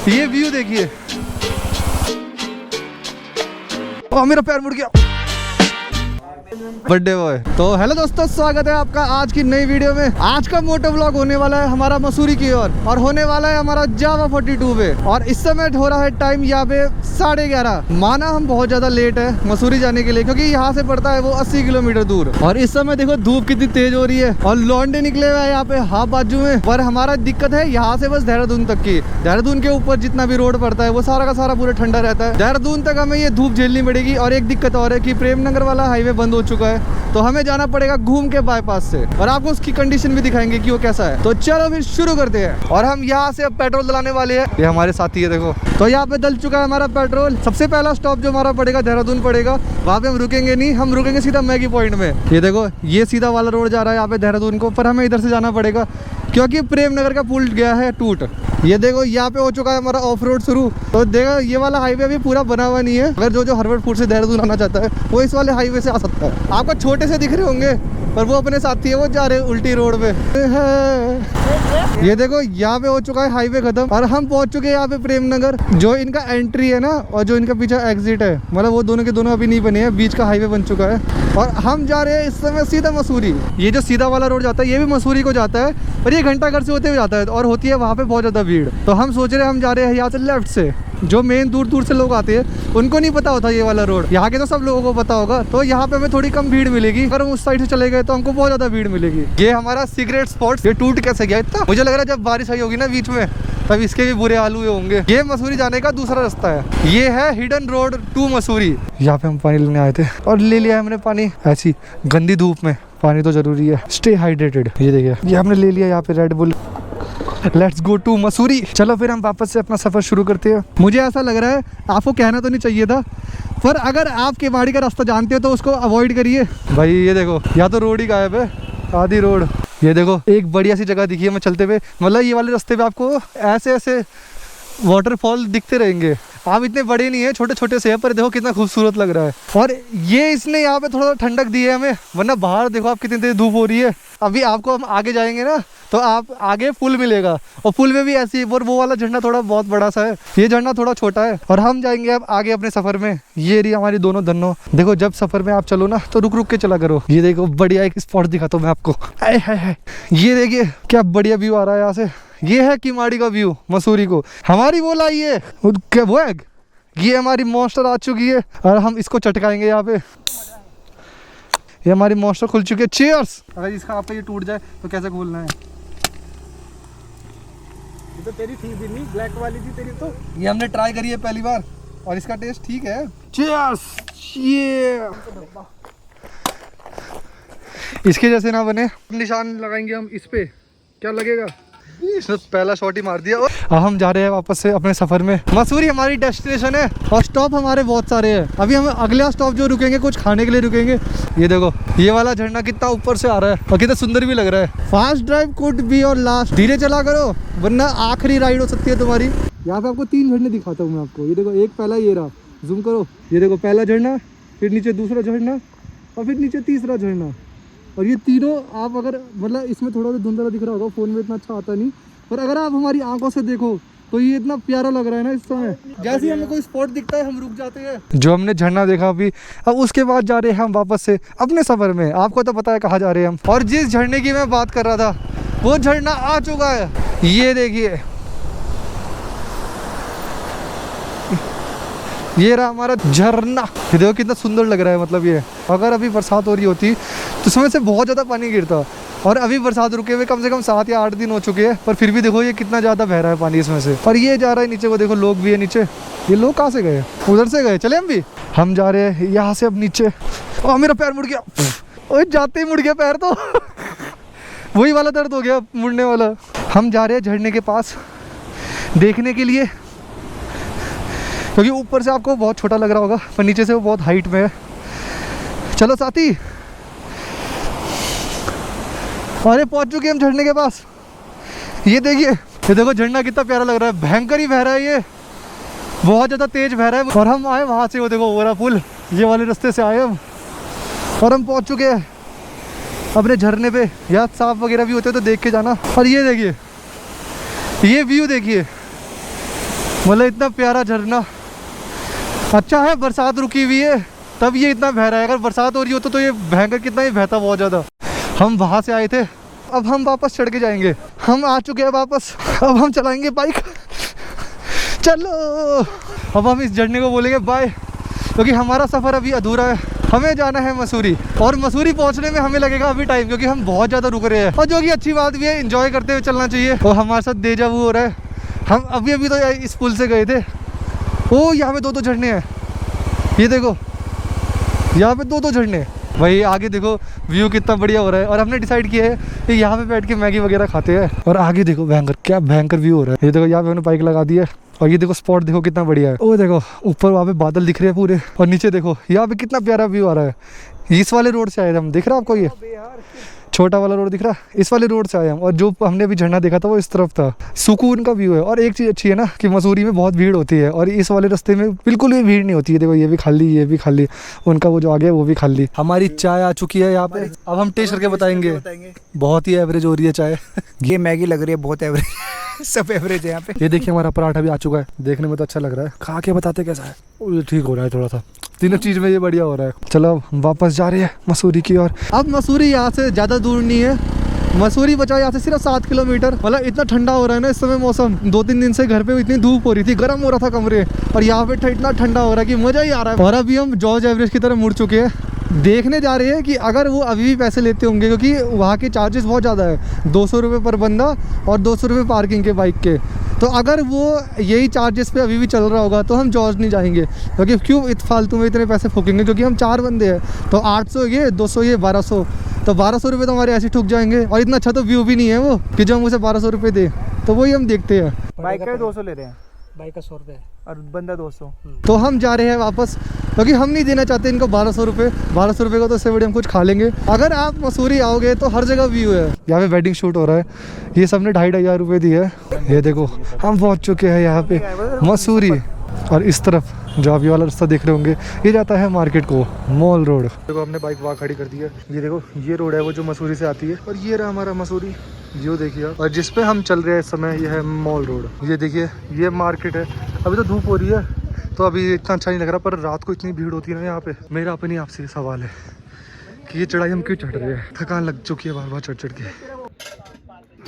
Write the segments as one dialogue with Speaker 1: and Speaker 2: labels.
Speaker 1: ये व्यू देखिए। ओ मेरा पैर मुड़ गया। Birthday boy. तो हेलो दोस्तों, स्वागत है आपका आज की नई वीडियो में। आज का मोटो व्लॉग होने वाला है हमारा मसूरी की ओर और होने वाला है हमारा जावा 42 पे। और इस समय हो रहा है टाइम यहाँ पे 11:30। माना हम बहुत ज्यादा लेट है मसूरी जाने के लिए, क्योंकि यहाँ से पड़ता है वो 80 किलोमीटर दूर। और इस समय देखो धूप कितनी तेज हो रही है और लौंडे निकले हुए हैं यहाँ पे हाफ बाजू में। पर हमारा दिक्कत है यहाँ से बस देहरादून तक की। देहरादून के ऊपर जितना भी रोड पड़ता है वो सारा का सारा पूरा ठंडा रहता है। देहरादून तक हमें ये धूप झेलनी पड़ेगी। और एक दिक्कत और है कि प्रेमनगर वाला हाईवे बंद हो चुका है, तो हमें जाना पड़ेगा घूम के बाईपास से। और आपको उसकी कंडीशन भी दिखाएंगे कि वो कैसा है। तो चलो फिर शुरू करते हैं। और हम यहाँ से अब पेट्रोल डलाने वाले हैं। ये हमारे साथी है देखो। तो यहाँ पे डल चुका है हमारा पेट्रोल। सबसे पहला स्टॉप जो हमारा पड़ेगा देहरादून पड़ेगा। वहाँ पे हम रुकेंगे नहीं, हम रुकेंगे सीधा मैगी पॉइंट में। ये देखो ये सीधा वाला रोड जा रहा है यहाँ पे देहरादून को, पर हमें इधर से जाना पड़ेगा क्योंकि प्रेमनगर का पुल गया है टूट। ये देखो यहाँ पे हो चुका है हमारा ऑफ रोड शुरू। तो देखो ये वाला हाईवे अभी पूरा बना हुआ नहीं है। अगर जो हरवटपुर से देहरादून आना चाहता है वो इस वाले हाईवे से आ सकता है। आपको छोटे से दिख रहे होंगे पर वो अपने साथी है, वो जा रहे हैं उल्टी रोड पे। ये देखो यहाँ पे हो चुका है हाईवे खत्म और हम पहुंच चुके हैं यहाँ पे प्रेमनगर। जो इनका एंट्री है ना और जो इनका पीछे एग्जिट है, मतलब वो दोनों के दोनों अभी नहीं बने हैं, बीच का हाईवे बन चुका है। और हम जा रहे हैं इस समय सीधा मसूरी। ये जो सीधा वाला रोड जाता है ये भी मसूरी को जाता है, पर ये घंटाघर से होते हुए जाता है और होती है वहाँ पे बहुत ज़्यादा भीड़। तो हम सोच रहे हैं हम जा रहे हैं यहाँ से लेफ्ट से। जो मेन दूर दूर से लोग आते हैं उनको नहीं पता होता ये वाला रोड, यहाँ के तो सब लोगों को पता होगा। तो यहाँ पे हमें थोड़ी कम भीड़ मिलेगी। अगर हम उस साइड से चले गए तो हमको बहुत ज़्यादा भीड़ मिलेगी। ये हमारा सीक्रेट स्पॉट ये टूट कैसे गया इतना, मुझे लग रहा है जब बारिश आई होगी ना बीच में तब इसके भी बुरे हाल हुए होंगे। ये मसूरी जाने का दूसरा रास्ता है। ये है हिडन रोड टू मसूरी। यहाँ पे हम पानी लेने आए थे और ले लिया हमने पानी। ऐसी गंदी धूप में पानी तो जरूरी है, स्टे हाइड्रेटेड। ये देखिए ये हमने ले लिया यहाँ पे Red Bull. Let's go to Mussoorie. चलो फिर हम वापस से अपना सफर शुरू करते हैं। मुझे ऐसा लग रहा है, आपको कहना तो नहीं चाहिए था, पर अगर आप केवाड़ी का रास्ता जानते हो तो उसको अवॉइड करिए। भाई ये देखो यहाँ तो रोड ही गायब है, आधी रोड। ये देखो एक बढ़िया सी जगह दिखी है मैं चलते हुए, मतलब ये वाले रास्ते पे आपको ऐसे ऐसे वाटरफॉल दिखते रहेंगे। आप इतने बड़े नहीं है, छोटे छोटे से है, पर देखो कितना खूबसूरत लग रहा है। और ये इसने यहाँ पे थोड़ा ठंडक दी है हमें, वरना बाहर देखो आप कितनी तेज धूप हो रही है। अभी आपको हम आगे जाएंगे ना तो आप आगे पुल मिलेगा और पुल में भी ऐसी, और वो वाला झरना थोड़ा बहुत बड़ा सा है, ये झरना थोड़ा छोटा है। और हम जाएंगे अब आगे अपने सफर में। ये रही हमारी दोनों धनों। देखो जब सफर में आप चलो ना तो रुक रुक के चला करो। ये देखो बढ़िया एक स्पॉट दिखाता हूँ मैं आपको। ये देखिए क्या बढ़िया व्यू आ रहा है यहाँ से। ये है किमाड़ी का व्यू मसूरी को। हमारी वो लाई है क्या वो है, ये हमारी मॉन्स्टर आ चुकी है और हम इसको चटकाएंगे यहाँ पे। ये हमारी मॉन्स्टर खुल चुकी है। चीयर्स। अगर इसका आपका ये टूट जाए तो कैसे खोलना है?
Speaker 2: ये तो तेरी थी भी नहीं, ब्लैक वाली थी तेरी तो।
Speaker 1: ये हमने ट्राई करी है पहली बार और इसका टेस्ट ठीक है। चीयर्स। ये इसके जैसे ना बने, निशान लगाएंगे हम इस पे, क्या लगेगा? पहला शॉट ही मार दिया। और हम जा रहे हैं वापस से अपने सफर में। मसूरी हमारी डेस्टिनेशन है और स्टॉप हमारे बहुत सारे हैं। अभी हम अगला स्टॉप जो रुकेंगे कुछ खाने के लिए रुकेंगे। ये देखो ये वाला झरना कितना ऊपर से आ रहा है और कितना सुंदर भी लग रहा है। फास्ट ड्राइव कुड बी और लास्ट, धीरे चला करो वरना आखिरी राइड हो सकती है तुम्हारी। यहाँ पे आपको 3 झरने दिखाता हूँ मैं आपको। ये देखो एक पहला ये रहा, जूम करो। ये देखो पहला झरना, फिर नीचे दूसरा झरना और फिर नीचे तीसरा झरना। और ये तीनों आप अगर मतलब इसमें थोड़ा सा धुंधला दिख रहा होगा, फोन में इतना अच्छा आता नहीं, पर अगर आप हमारी आंखों से देखो तो ये इतना प्यारा लग रहा है ना इस समय। जैसे ही हमें कोई स्पॉट दिखता है हम रुक जाते हैं। जो हमने झरना देखा अभी, अब उसके बाद जा रहे हैं हम वापस से अपने सफर में। आपको तो पता है कहाँ जा रहे हैं हम। और जिस झरने की मैं बात कर रहा था वो झरना आ चुका है। ये देखिए ये रहा हमारा झरना। ये देखो कितना सुंदर लग रहा है। मतलब ये अगर अभी बरसात हो रही होती तो इसमें से बहुत ज़्यादा पानी गिरता, और अभी बरसात रुके हुए कम से कम 7 या 8 दिन हो चुके हैं, पर फिर भी देखो ये कितना ज़्यादा बह रहा है पानी इसमें से। और ये जा रहा है नीचे को, देखो लोग भी है नीचे। ये लोग कहाँ से गए? उधर से गए। चले हम भी, हम जा रहे हैं यहाँ से अब नीचे। और मेरा पैर मुड़ गया। ओए जाते ही मुड़ गया पैर तो वही वाला दर्द हो गया मुड़ने वाला। हम जा रहे हैं झरने के पास देखने के लिए, क्योंकि ऊपर से आपको बहुत छोटा लग रहा होगा पर नीचे से वो बहुत हाइट में है। चलो साथी। अरे पहुंच चुके हम झरने के पास। ये देखिए, ये देखो झरना कितना प्यारा लग रहा है। भयंकर ही बह रहा है, ये बहुत ज़्यादा तेज बह रहा है। और हम आए वहाँ से, वो देखो ओवरा पुल, ये वाले रास्ते से आए हम और हम पहुँच चुके हैं अपने झरने पे। यार सांप वगैरह भी होते तो देख के जाना। और ये देखिए, ये व्यू देखिए, मतलब इतना प्यारा झरना। अच्छा है बरसात रुकी हुई है तब ये इतना बह रहा है, अगर बरसात हो रही होती तो ये भयंकर कितना ही बहता बहुत ज़्यादा। हम वहाँ से आए थे, अब हम वापस चढ़ के जाएंगे। हम आ चुके हैं वापस, अब हम चलाएंगे बाइक। चलो अब हम इस झरने को बोलेंगे बाय, क्योंकि हमारा सफ़र अभी अधूरा है। हमें जाना है मसूरी, और मसूरी पहुंचने में हमें लगेगा अभी टाइम, क्योंकि हम बहुत ज़्यादा रुक रहे हैं। और जो कि अच्छी बात भी है, एंजॉय करते हुए चलना चाहिए। और हमारे साथ डेजा वू हो रहा है। हम अभी तो इस पुल से गए थे। ओ यहाँ पे दो झरने हैं, ये देखो यहाँ पे दो झरने। भाई आगे देखो व्यू कितना बढ़िया हो रहा है। और हमने डिसाइड किया है कि यहाँ पे बैठ के मैगी वगैरह खाते हैं। और आगे देखो भयंकर, क्या भयंकर व्यू हो रहा है। ये देखो यहाँ पे हमने बाइक लगा दी है, और ये देखो स्पॉट देखो कितना बढ़िया है। ओ देखो ऊपर वहाँ पे बादल दिख रहे हैं पूरे, और नीचे देखो यहाँ पे कितना प्यारा व्यू आ रहा है। इस वाले रोड से आए थे हम, दिख रहा है आपको ये छोटा वाला रोड दिख रहा है, इस वाले रोड से आए हम। और जो हमने अभी झरना देखा था वो इस तरफ था। सुकून का व्यू है। और एक चीज़ अच्छी है ना कि मसूरी में बहुत भीड़ होती है, और इस वाले रास्ते में बिल्कुल भी भीड़ नहीं होती है। देखो ये भी खाली, ये भी खाली, उनका वो जो आगे है वो भी खाली। हमारी चाय आ चुकी है यहाँ पे, अब हम टेस्ट करके बताएंगे। बहुत ही एवरेज हो रही है चाय।
Speaker 2: ये मैगी लग रही है बहुत एवरेज। सब एवरेज है यहाँ पे।
Speaker 1: ये देखिए हमारा पराठा भी आ चुका है, देखने में तो अच्छा लग रहा है। खा के बताते कैसा है। ये ठीक हो रहा है थोड़ा सा, तीनों चीज़ में ये बढ़िया हो रहा है। चलो अब वापस जा रहे हैं मसूरी की ओर। अब मसूरी यहाँ से ज़्यादा दूर नहीं है, मसूरी बचा यहाँ से सिर्फ 7 किलोमीटर। मतलब इतना ठंडा हो रहा है ना इस समय मौसम। 2-3 दिन से घर पे इतनी धूप हो रही थी, गर्म हो रहा था कमरे, और यहाँ पे इतना ठंडा हो रहा है कि मज़ा ही आ रहा है। और अभी हम जॉर्ज एवरेस्ट की तरफ मुड़ चुके हैं। देखने जा रहे हैं कि अगर वो अभी भी पैसे लेते होंगे, क्योंकि वहाँ के चार्जेस बहुत ज़्यादा है। 200 रुपये पर बंदा और 200 रुपये पार्किंग के बाइक के। तो अगर वो यही चार्जेस पे अभी भी चल रहा होगा तो हम जॉर्ज नहीं जाएंगे, क्योंकि क्यों फालतू में इतने पैसे फूकेंगे। क्योंकि हम 4 बंदे हैं, तो 800 ये 200 ये 1200, तो 1200 रुपये तो हमारे ऐसे ठुक जाएंगे। और इतना अच्छा तो व्यू भी नहीं है वो कि जो हम उसे 1200 रुपये दे। तो वही हम देखते हैं।
Speaker 2: बाइक का 200 ले रहे हैं,
Speaker 3: बाइक का 100 रुपये
Speaker 2: और बंदा 200।
Speaker 1: तो हम जा रहे हैं वापस, क्योंकि हम नहीं देना चाहते इनको 1200 रुपये। 1200 रुपये को तो इससे बड़े हम कुछ खा लेंगे। अगर आप मसूरी आओगे तो हर जगह व्यू है। यहाँ पे वेडिंग शूट हो रहा है, ये सबने 2,500 रुपये दिए है। ये देखो हम पहुँच चुके हैं यहाँ पे मसूरी। और इस तरफ जो आप ये वाला रास्ता देख रहे होंगे, ये जाता है मार्केट को, मॉल रोड। देखो हमने बाइक वहाँ खड़ी कर दी है। ये देखो ये रोड है वो जो मसूरी से आती है, और ये रहा हमारा मसूरी, जो देखिए। और जिस पे हम चल रहे हैं इस समय ये है मॉल रोड। ये देखिए ये मार्केट है। अभी तो धूप हो रही है तो अभी इतना अच्छा नहीं लग रहा, पर रात को इतनी भीड़ होती है ना यहाँ पे। मेरा अपनी आपसे सवाल है कि ये चढ़ाई हम क्यों चढ़ रहे हैं। थकान लग चुकी है बार बार चढ़ के।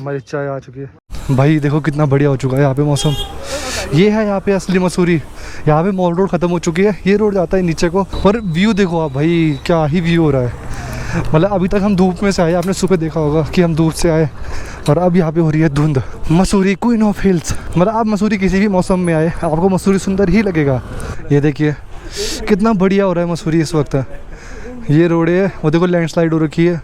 Speaker 1: हमारी चाय आ चुकी है। भाई देखो कितना बढ़िया हो चुका है यहाँ पे मौसम। ये है यहाँ पे असली मसूरी। यहाँ पे मॉल रोड ख़त्म हो चुकी है, ये रोड जाता है नीचे को। और व्यू देखो आप भाई, क्या ही व्यू हो रहा है। मतलब अभी तक हम धूप में से आए, आपने सुबह देखा होगा कि हम धूप से आए, और अब यहाँ पे हो रही है धुंध। Mussoorie queen of hills. मतलब आप मसूरी किसी भी मौसम में आए आपको मसूरी सुंदर ही लगेगा। ये देखिए कितना बढ़िया हो रहा है मसूरी इस वक्त। ये रोड है वो देखो, लैंडस्लाइड हो रखी है।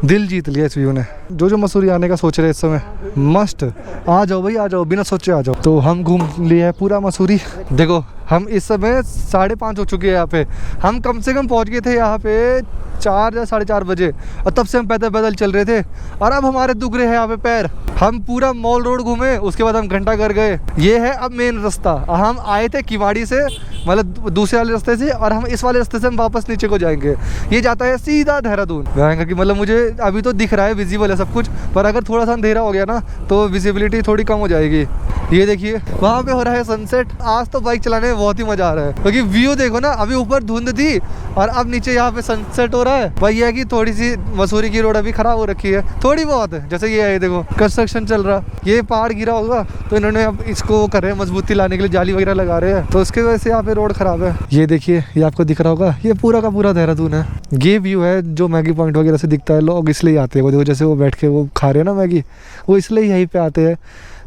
Speaker 1: दिल जीत लिया इस व्यू ने। जो मसूरी आने का सोच रहे हैं इस समय, मस्ट आ जाओ भाई, आ जाओ, बिना सोचे आ जाओ। तो हम घूम लिया है पूरा मसूरी। देखो हम इस समय 5:30 हो चुके हैं यहाँ पे। हम कम से कम पहुँच गए थे यहाँ पे 4 या 4:30 बजे, और तब से हम पैदल पैदल चल रहे थे। और अब हमारे दुख रहे हैं यहाँ पे पैर। हम पूरा मॉल रोड घूमे, उसके बाद हम घंटाघर गए। ये है अब मेन रास्ता। हम आए थे किवाड़ी से, मतलब दूसरे वाले रास्ते से, और हम इस वाले रास्ते से हम वापस नीचे को जाएंगे। ये जाता है सीधा देहरादून। कि मतलब मुझे अभी तो दिख रहा है, विजिबल है सब कुछ, पर अगर थोड़ा सा अंधेरा हो गया ना तो विजिबिलिटी थोड़ी कम हो जाएगी। ये देखिए वहाँ पे हो रहा है सनसेट। आज तो बाइक चलाने में बहुत ही मजा आ रहा है, क्योंकि व्यू देखो ना, अभी ऊपर धुंध थी और अब नीचे यहाँ पे सनसेट हो रहा है। भाई ये है कि थोड़ी सी मसूरी की रोड अभी खराब हो रखी है, थोड़ी बहुत है। जैसे ये है, देखो कंस्ट्रक्शन चल रहा, ये पहाड़ गिरा होगा तो इन्होंने अब इसको कर रहे हैं मजबूती लाने के लिए, जाली वगैरह लगा रहे हैं, तो उसकी वजह से यहाँ पे रोड खराब है। ये देखिए ये आपको दिख रहा होगा, ये पूरा का पूरा देहरादून है। ये व्यू है जो मैगी पॉइंट वगैरह से दिखता है, लोग इसलिए आते हैं। वो देखो जैसे वो बैठ के वो खा रहे हैं ना मैगी, वो इसलिए यहीं पे आते हैं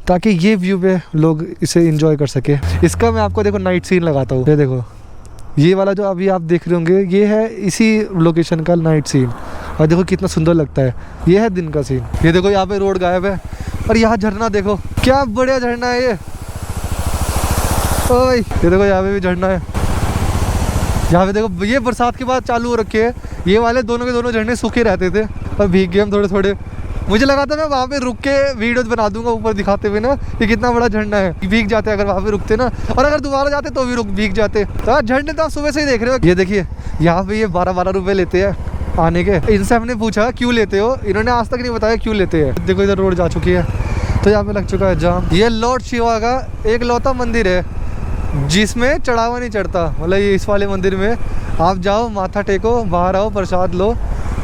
Speaker 1: ताकि ये व्यू पे लोग इसे एंजॉय कर सके। इसका मैं आपको देखो नाइट सीन लगाता हूँ। ये देखो ये वाला जो अभी आप देख रहे होंगे, ये है इसी लोकेशन का नाइट सीन, और देखो कितना सुंदर लगता है। ये है दिन का सीन। ये देखो यहाँ पे रोड गायब है, और यहाँ झरना देखो, क्या बढ़िया झरना है ये। ओए ये देखो यहाँ पे भी झरना है। यहाँ पे देखो ये बरसात के बाद चालू हो रखे है। ये वाले दोनों के दोनों झरने सूखे रहते थे और भीग गए हम थोड़े थोड़े। मुझे लगा था मैं वहाँ पे रुक के वीडियो बना दूंगा ऊपर दिखाते हुए ना कि कितना बड़ा झरना है। भीग जाते अगर वहाँ पे रुकते ना, और अगर दोबारा जाते तो भी भीग जाते। तो झरने तो आप सुबह से ही देख रहे हो। ये देखिए यहाँ पे ये 12-12 रुपये लेते हैं आने के। इनसे हमने पूछा क्यों लेते हो, इन्होंने आज तक नहीं बताया क्यों लेते हैं। देखो इधर रोड जा चुकी है, तो यहाँ पे लग चुका है जाम। ये लॉर्ड शिवा का एक लौता मंदिर है जिसमें चढ़ावा नहीं चढ़ता। मतलब ये इस वाले मंदिर में आप जाओ, माथा टेको, बाहर आओ, प्रसाद लो,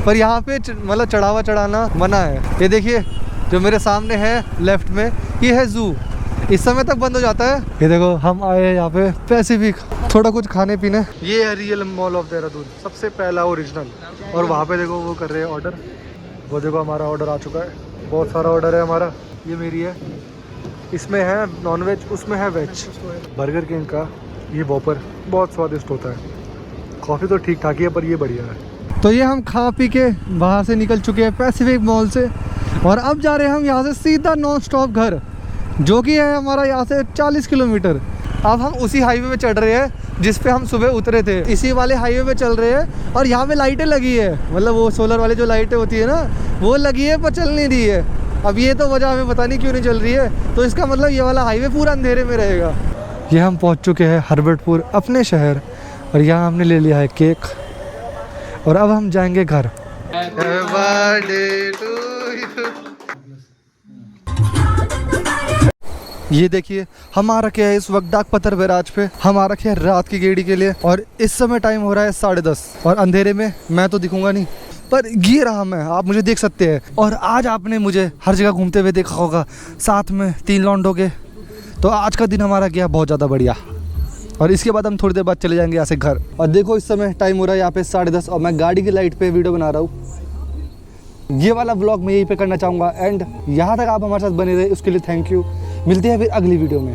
Speaker 1: पर यहाँ पे मतलब चढ़ावा चढ़ाना मना है। ये देखिए जो मेरे सामने है लेफ्ट में, ये है जू। इस समय तक बंद हो जाता है। ये देखो हम आए हैं यहाँ पे पैसिफिक, थोड़ा कुछ खाने पीने। ये है रियल मॉल ऑफ देहरादून, सबसे पहला ओरिजिनल। और वहाँ पे देखो वो कर रहे हैं ऑर्डर। वो देखो हमारा ऑर्डर आ चुका है, बहुत सारा ऑर्डर है हमारा। ये मेरी है, इसमें है नॉनवेज, उसमें है वेज। बर्गर किंग का ये वॉपर बहुत स्वादिष्ट होता है। कॉफ़ी तो ठीक ठाक ही है पर ये बढ़िया है। तो ये हम खा पी के बाहर से निकल चुके हैं पैसिफिक मॉल से, और अब जा रहे हैं हम यहाँ से सीधा नॉन स्टॉप घर, जो कि है हमारा यहाँ से 40 किलोमीटर। अब हम उसी हाईवे पे चढ़ रहे हैं जिस पे हम सुबह उतरे थे। इसी वाले हाईवे पे चल रहे हैं और यहाँ पे लाइटें लगी है, मतलब वो सोलर वाली जो लाइटें होती है ना, वो लगी है पर चल नहीं रही है। अब ये तो वजह हमें पता नहीं क्यों नहीं चल रही है, तो इसका मतलब ये वाला हाईवे पूरा अंधेरे में रहेगा। ये हम पहुँच चुके हैं हर्बर्टपुर, अपने शहर, और यहाँ हमने ले लिया है केक, और अब हम जाएंगे घर। ये देखिए हम आ रखे हैं इस वक्त डाक पत्थर बैराज पे। हम आ रखे हैं रात की गेड़ी के लिए, और इस समय टाइम हो रहा है 10:30, और अंधेरे में मैं तो दिखूंगा नहीं, पर ये रहा मैं, आप मुझे देख सकते हैं। और आज आपने मुझे हर जगह घूमते हुए देखा होगा, साथ में 3 लौंडों के। तो आज का दिन हमारा गया बहुत ज़्यादा बढ़िया, और इसके बाद हम थोड़ी देर बाद चले जाएंगे यहाँ से घर। और देखो इस समय टाइम हो रहा है यहाँ पे 10:30, और मैं गाड़ी की लाइट पे वीडियो बना रहा हूँ। ये वाला व्लॉग मैं यहीं पे करना चाहूँगा, एंड यहाँ तक आप हमारे साथ बने रहे उसके लिए थैंक यू। मिलते हैं फिर अगली वीडियो में।